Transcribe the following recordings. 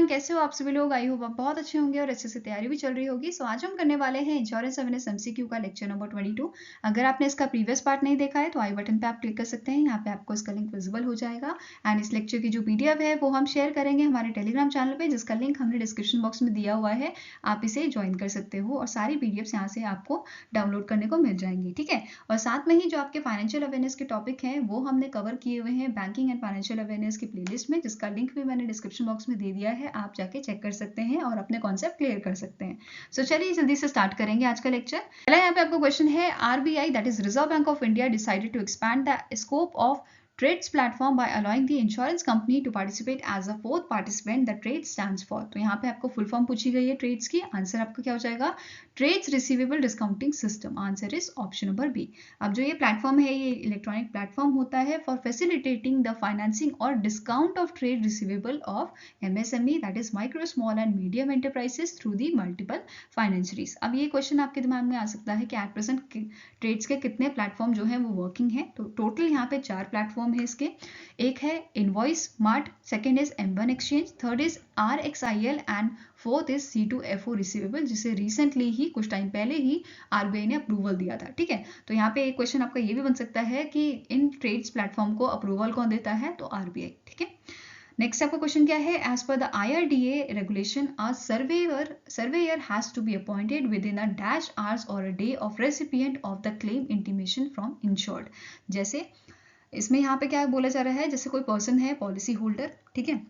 Everyone, कैसे हो आप सभी लोग? आई होप आप बहुत अच्छे होंगे और अच्छे से तैयारी भी चल रही होगी। सो आज हम करने वाले हैं इंश्योरेंस अवेयरनेस एमसीक्यू का लेक्चर नंबर 22। अगर आपने इसका प्रीवियस पार्ट नहीं देखा है तो आई बटन पे आप क्लिक कर सकते हैं, यहाँ पे आपको इसका लिंक विजिबल हो जाएगा। एंड इस लेक्चर की जो पीडीएफ है वो हम शेयर करेंगे हमारे टेलीग्राम चैनल पे, जिसका लिंक हमने डिस्क्रिप्शन बॉक्स में दिया हुआ है। आप इसे ज्वाइन कर सकते हो और सारी पीडीएफ यहाँ से आपको डाउनलोड करने को मिल जाएंगी, ठीक है। और साथ में ही जो आपके फाइनेंशियल अवेयरनेस के टॉपिक हैं वो हमने कवर किए हुए हैं बैंकिंग एंड फाइनेंशियल अवेयरनेस की प्लेलिस्ट में, जिसका लिंक भी मैंने डिस्क्रिप्शन बॉक्स में दे दिया है। आप जाके चेक कर सकते हैं और अपने कॉन्सेप्ट क्लियर कर सकते हैं। सो चलिए जल्दी से स्टार्ट करेंगे आज का लेक्चर। पहला यहाँ पे आपको क्वेश्चन है, RBI that is Reserve Bank of India decided to expand the scope of TReDS platform by allowing the insurance company to participate as a fourth participant the trade stands for. तो यहाँ पे आपको full form पूछी गई है trades की। Answer आपका क्या हो जाएगा? TReDS receivable discounting system. Answer is option number B. अब जो ये प्लेटफॉर्म है ये इलेक्ट्रॉनिक प्लेटफॉर्म होता है फॉर फैसिलिटेटिंग द फाइनेंसिंग और discount of trade receivable of MSME that is micro small and medium enterprises through the multiple financiers. अब ये क्वेश्चन आपके दिमाग में आ सकता है कि एट प्रेजेंट ट्रेड्स के कितने प्लेटफॉर्म जो है वो वर्किंग है। तो टोटल यहाँ पे 4 प्लेटफॉर्म है इसके। एक है invoice mart, second is M1 exchange, third is RXIL and fourth is C2FO receivable, जिसे रिसेंटली ही कुछ टाइम पहले ही आरबीआई ने अप्रूवल दिया था, ठीक है। तो यहाँ पे एक क्वेश्चन आपका ये भी बन सकता है कि इन ट्रेड्स प्लेटफॉर्म को अप्रूवल कौन देता है? तो आरबीआई, ठीक है। नेक्स्ट आपका क्वेश्चन क्या है? As per the IRDA regulation a surveyor has to be appointed within a dash hours और a day of recipient of the claim intimation from insured. जैसे इसमें यहाँ पे क्या बोला जा रहा है, जैसे कोई पर्सन है पॉलिसी होल्डर, ठीक है।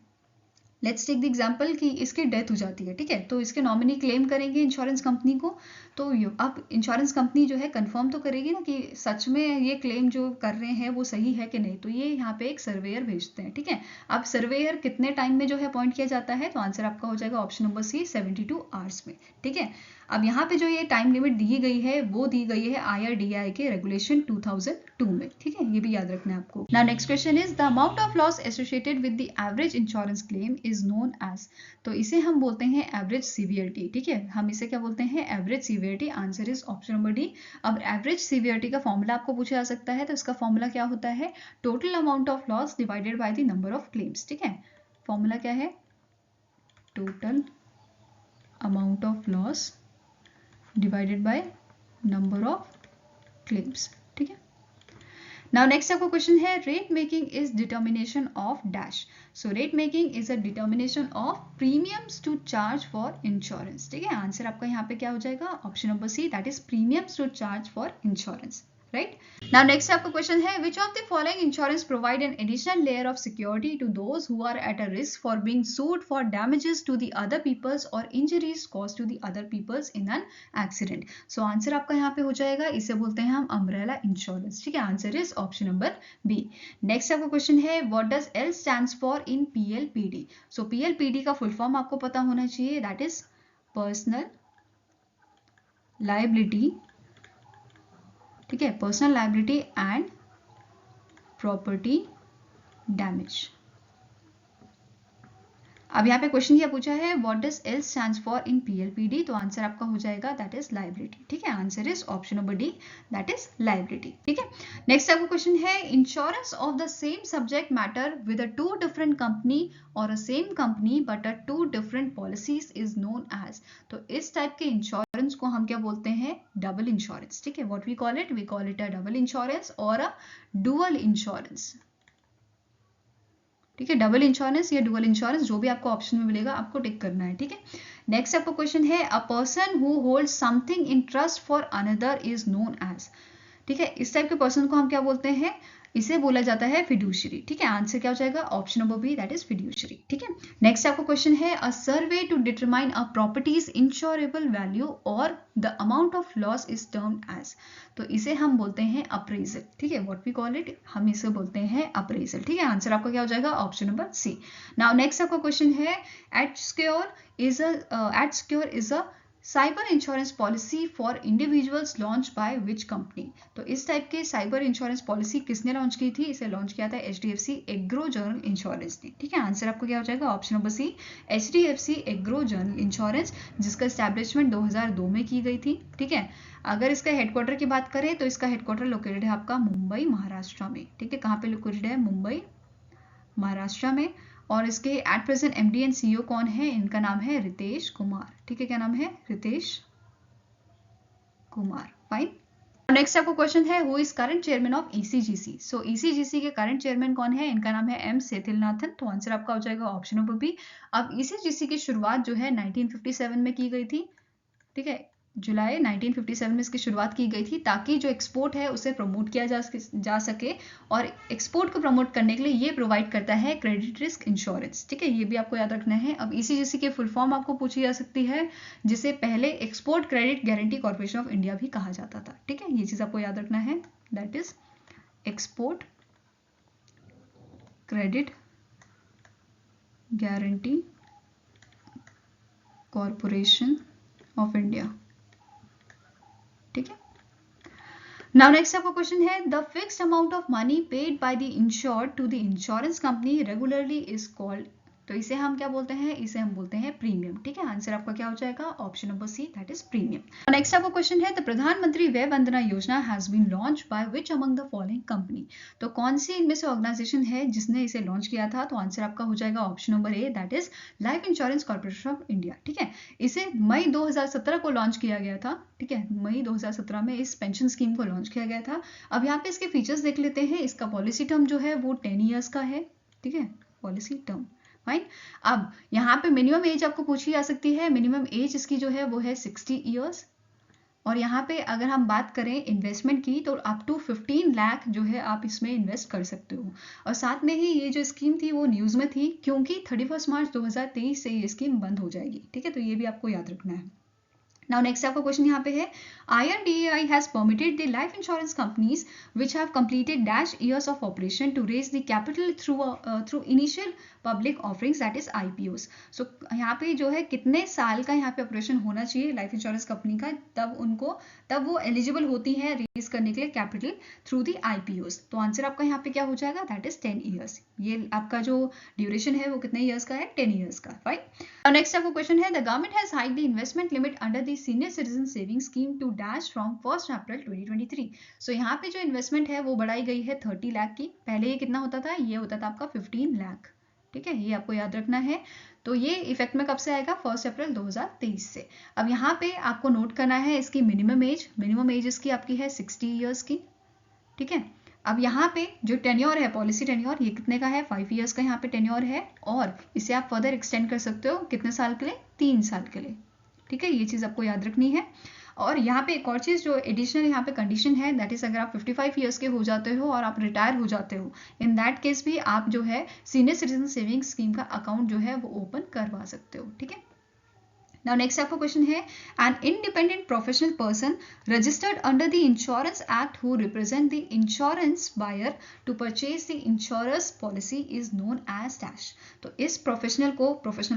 लेट्स टेक द एग्जांपल कि इसकी डेथ हो जाती है, ठीक है। तो इसके नॉमिनी क्लेम करेंगे इंश्योरेंस कंपनी को। तो अब इंश्योरेंस कंपनी जो है कंफर्म तो करेगी ना कि सच में ये क्लेम जो कर रहे हैं वो सही है कि नहीं। तो ये यहाँ पे एक सर्वेयर भेजते हैं, ठीक है। अब सर्वेयर कितने टाइम में जो है अपॉइंट किया जाता है? तो आंसर आपका हो जाएगा ऑप्शन नंबर सी, 72 आवर्स में, ठीक है। अब यहाँ पे जो ये टाइम लिमिट दी गई है वो दी गई है IRDAI के रेगुलेशन 2002 में, ठीक है। ये भी याद रखना है आपको। Now next question is the amount of loss associated with the average insurance claim is known as. तो इसे हम बोलते हैं एवरेज सीवियरिटी, ठीक है। हम इसे क्या बोलते हैं? Average severity. Answer is option number D. अब एवरेज सीवियरिटी का फॉर्मूला आपको पूछा जा सकता है, तो इसका फॉर्मूला क्या होता है? Total amount of loss divided by the number of claims, ठीक है। फॉर्मूला क्या है? Total amount of loss divided by number of claims, ठीक है। नाउ नेक्स्ट आपको क्वेश्चन है, rate making is determination of dash. So rate making is a determination of premiums to charge for insurance, ठीक है। Answer आपका यहाँ पे क्या हो जाएगा? Option number C, that is premiums to charge for insurance, right? Now next आपका question है, which of the following insurance provide an additional layer of security to those who are at a risk for being sued for damages to the other peoples or injuries caused to the other peoples in an accident? So answer आपका यहाँ पे हो जाएगा, इसे बोलते हैं हम umbrella insurance, ठीक है। Answer is option number B. Next आपका क्वेश्चन है, what does L stands for in PLPD? So PLPD का फुल फॉर्म आपको पता होना चाहिए, दैट इज पर्सनल लायबिलिटी, ठीक है, personal liability and property damage. अब यहाँ पे क्वेश्चन क्या पूछा है, what does L stands for in PLPD? तो आंसर आपका हो जाएगा दैट इज लायबिलिटी, ठीक है। Answer is option number D, that is liability, ठीक है। नेक्स्ट आपका क्वेश्चन है, insurance of the same subject matter with a 2 different company और a same company but a 2 different policies is known as. तो इस type के insurance को हम क्या बोलते हैं? डबल इंश्योरेंस, ठीक है। What we call it a double insurance और अ डुअल इंश्योरेंस, ठीक है। डबल इंश्योरेंस या डुअल इंश्योरेंस, जो भी आपको ऑप्शन में मिलेगा आपको टिक करना है, ठीक है। नेक्स्ट आपका क्वेश्चन है, a person who holds something in trust for another is known as, ठीक है। इस टाइप के पर्सन को हम क्या बोलते हैं? इसे बोला जाता है फिड्यूशियरी, ठीक है। आंसर क्या हो जाएगा? Option number B, that is fiduciary, ठीक है। नेक्स्ट आपका क्वेश्चन है, a survey to determine a properties insurable value और the amount of loss is termed as. तो इसे हम बोलते हैं अप्रेजल, ठीक है। व्हाट वी कॉल इट, हम इसे बोलते हैं अप्रेजल, ठीक है। आंसर आपका क्या हो जाएगा? Option number C. Now next आपका क्वेश्चन है, at secure is a cyber insurance policy for individuals launch by which company. तो इस टाइप के साइबर इंश्योरेंस पॉलिसी किसने लॉन्च की थी? इसे लॉन्च किया था HDFC एग्रो जनरल इंश्योरेंस ने, ठीक है। आंसर आपको क्या हो जाएगा? ऑप्शन नंबर सी, HDFC एग्रो जनरल इंश्योरेंस, जिसका एस्टैब्लिशमेंट 2002 में की गई थी, ठीक है। अगर इसका हेडक्वार्टर की बात करें तो इसका हेडक्वार्टर लोकेटेड है आपका मुंबई महाराष्ट्र में, ठीक है। कहाँ पे लोकेटेड है? मुंबई महाराष्ट्र में। और इसके at present MD and CEO कौन है? इनका नाम है रितेश कुमार। ठीक है, क्या नाम है? रितेश कुमार। फाइन। नेक्स्ट आपको क्वेश्चन है, who is current chairman of ECGC? So ECGC के करंट चेयरमैन कौन है? इनका नाम है एम सेथिलनाथन। तो आंसर आपका हो जाएगा ऑप्शन नंबर बी। अब ईसीजीसी की शुरुआत जो है 1957 में की गई थी। ठीक है, जुलाई 1957 में इसकी शुरुआत की गई थी ताकि जो एक्सपोर्ट है उसे प्रमोट किया जा सके, और एक्सपोर्ट को प्रमोट करने के लिए ये प्रोवाइड करता है क्रेडिट रिस्क इंश्योरेंस। ठीक है, ये भी आपको याद रखना है। अब ईसीजीसी के फुल फॉर्म आपको पूछी जा सकती है, जिसे पहले export Credit Guarantee Corporation of India भी कहा जाता था। ठीक है, ये चीज आपको याद रखना है, that is Export Credit Guarantee Corporation of India. ठीक है, नाउ नेक्स्ट आपका क्वेश्चन है, the fixed amount of money paid by the insured to the insurance company regularly is called. तो इसे हम क्या बोलते हैं? इसे हम बोलते हैं प्रीमियम। ठीक है, आंसर आपका क्या हो जाएगा? Option number C, that is premium. Next आपका क्वेश्चन है, the Pradhanmantri Vaya Vandana Yojana has been launch by which among the following company? तो कौन सी इनमें से ऑर्गेनाइजेशन है जिसने इसे लॉन्च किया था? तो आंसर आपका हो जाएगा option number A, that is life insurance corporation of India. ठीक है, इसे मई 2017 को लॉन्च किया गया था। ठीक है, मई 2017 में इस पेंशन स्कीम को लॉन्च किया गया था। अब यहाँ पे इसके फीचर्स देख लेते हैं। इसका पॉलिसी टर्म जो है वो 10 ईयर्स का है। ठीक है, पॉलिसी टर्म। फाइन। अब यहाँ पे मिनिमम एज आपको पूछी जा सकती है। मिनिमम एज इसकी जो है वो है 60 ईयर्स। और यहाँ पे अगर हम बात करें इन्वेस्टमेंट की, तो अप टू 15 लाख जो है आप इसमें इन्वेस्ट कर सकते हो। और साथ में ही ये जो स्कीम थी वो न्यूज़ में थी, क्योंकि 31 मार्च 2023 से ये स्कीम बंद हो जाएगी। ठीक है, तो ये भी आपको याद रखना है। Now next आपका क्वेश्चन यहाँ पे है, IRDAI has permitted the life insurance companies which have completed dash years of operation to raise the capital through initial public offerings, that is IPOs. So यहाँ पे जो है कितने साल का यहाँ पे ऑपरेशन होना चाहिए लाइफ इंश्योरेंस कंपनी का, तब वो एलिजिबल होती है रेज करने के लिए कैपिटल थ्रू दी IPOs। तो आंसर आपका यहाँ पे क्या हो जाएगा? That is 10 years. ये आपका जो ड्यूरेशन है वो कितने ईयर्स का है? 10 ईयर्स का। फाइन। नेक्स्ट आपको क्वेश्चन है, the government has hiked the investment limit under the senior citizen saving scheme to dash from 1 April 2023। So यहाँ पे जो इन्वेस्टमेंट है वो बढ़ाई गई है 30 लाख की। पहले ये कितना होता था? ये होता था आपका 15 लाख। ठीक है, ये आपको याद रखना है। तो ये इफेक्ट में कब से आएगा? 1 अप्रैल 2023 से। अब यहाँ पे आपको नोट करना है इसकी मिनिमम एज इसकी आपकी है 60 ईयर्स की। ठीक है, अब यहाँ पे जो टेन्योर है, पॉलिसी टेन्योर, ये कितने का है? 5 ईयर्स का यहाँ पे टेन्योर है, और इसे आप फर्दर एक्सटेंड कर सकते हो कितने साल के लिए? 3 साल के लिए। ठीक है, ये चीज़ आपको याद रखनी है। और यहाँ पे एक और चीज़ जो एडिशनल यहाँ पे कंडीशन है, दैट इज अगर आप 55 ईयर्स के हो जाते हो और आप रिटायर हो जाते हो, इन दैट केस भी आप जो है सीनियर सिटीजन सेविंग स्कीम का अकाउंट जो है वो ओपन करवा सकते हो। ठीक है, Now next आपका क्वेश्चन है, an independent professional person registered under the Insurance Act who represent the insurance buyer to purchase the insurer's policy is known as dash। तो इस प्रोफेशनल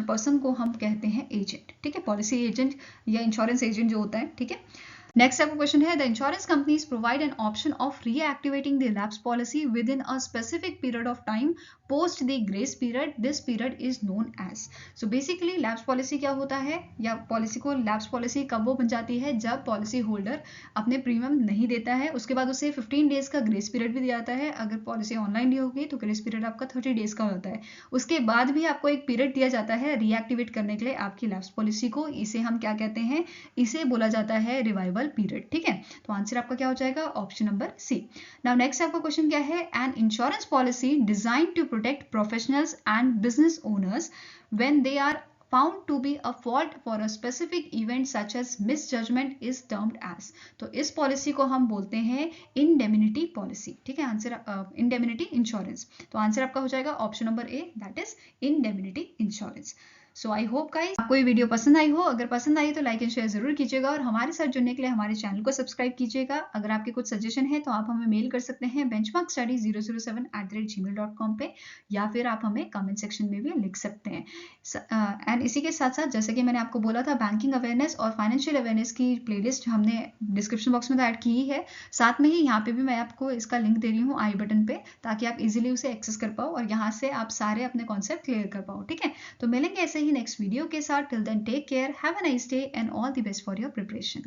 पर्सन को हम कहते हैं एजेंट। ठीक है, पॉलिसी एजेंट या इंश्योरेंस एजेंट जो होता है। ठीक है, नेक्स्ट आपका क्वेश्चन है, the insurance companies provide an option of reactivating the lapse policy within a specific period of time post the grace period, this period is known as. So basically lapse policy क्या होता है, या policy को lapse policy कब वो बन जाती है? जब पॉलिसी होल्डर अपने प्रीमियम नहीं देता है, उसके बाद उसे 15 डेज का ग्रेस पीरियड भी दिया जाता है। अगर पॉलिसी ऑनलाइन ली होगी तो ग्रेस पीरियड आपका 30 डेज का होता है। उसके बाद भी आपको एक पीरियड दिया जाता है रीएक्टिवेट करने के लिए आपकी लैप्स पॉलिसी को। इसे हम क्या कहते हैं? इसे बोला जाता है रिवाइवल पीरियड। ठीक है, तो आंसर आपका क्या हो जाएगा? Option number C. Now next आपका क्वेश्चन क्या है, an insurance policy designed to protect professionals and business owners when they are found to be a fault for a specific event such as misjudgment is termed as। तो इस policy को हम बोलते हैं indemnity policy. ठीक है, answer indemnity insurance. तो answer आपका हो जाएगा option number A, that is indemnity insurance. So I hope guys आपको ये वीडियो पसंद आई हो। अगर पसंद आई तो लाइक एंड शेयर जरूर कीजिएगा, और हमारे साथ जुड़ने के लिए हमारे चैनल को सब्सक्राइब कीजिएगा। अगर आपके कुछ सजेशन है तो आप हमें मेल कर सकते हैं benchmarkstudy007@gmail.com पे, या फिर आप हमें कमेंट सेक्शन में भी लिख सकते हैं। एंड इसी के साथ साथ जैसे कि मैंने आपको बोला था, बैंकिंग अवेयरनेस और फाइनेंशियल अवेयरनेस की प्लेलिस्ट हमने डिस्क्रिप्शन बॉक्स में तो ऐड की ही है, साथ में ही यहाँ पे भी मैं आपको इसका लिंक दे रही हूँ आई बटन पे, ताकि आप इजीली उसे एक्सेस कर पाओ और यहाँ से आप सारे अपने कॉन्सेप्ट क्लियर कर पाओ। ठीक है, तो मिलेंगे ऐसे ही नेक्स्ट वीडियो के साथ। Till then take care, have a nice day and all the best for your preparation.